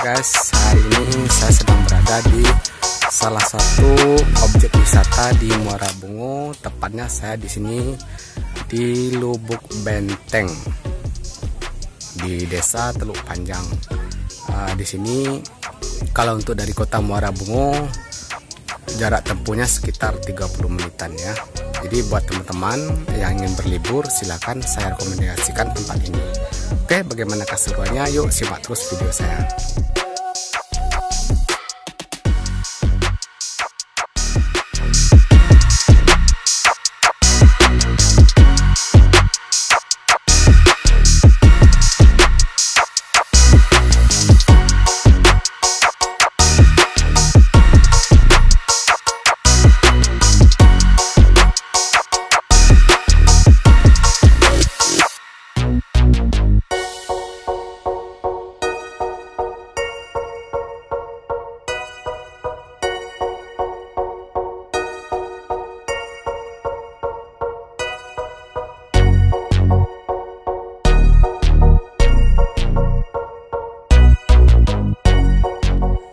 Guys, hari ini saya sedang berada di salah satu objek wisata di Muara Bungo. Tepatnya saya di sini di Lubuk Benteng di Desa Teluk Panjang. Di sini kalau untuk dari kota Muara Bungo jarak tempuhnya sekitar 30 menitan ya. Jadi buat teman-teman yang ingin berlibur silakan saya rekomendasikan tempat ini. Oke, bagaimana keseruannya? Yuk simak terus video saya.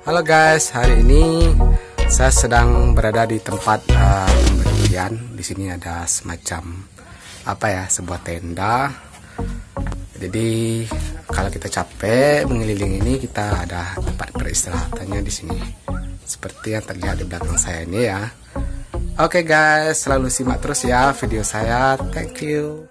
Halo guys, hari ini saya sedang berada di tempat pemberhentian. Di sini ada semacam sebuah tenda. Jadi kalau kita capek mengelilingi ini, kita ada tempat peristirahatannya di sini. Seperti yang terlihat di belakang saya ini ya. Oke guys, selalu simak terus ya video saya. Thank you.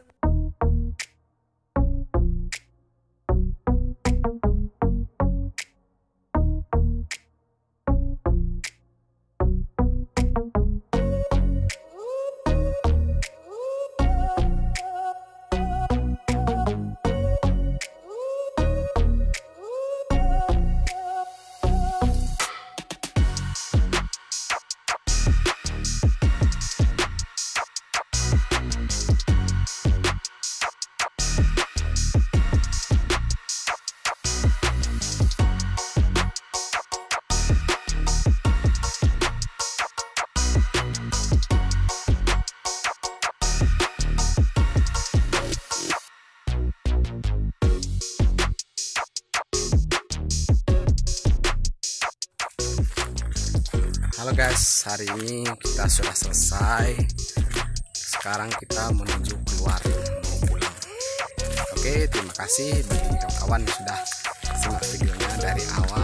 Halo guys, hari ini kita sudah selesai. Sekarang kita menuju keluar, mau pulang. Oke, terima kasih bagi kawan-kawan yang sudah simak videonya dari awal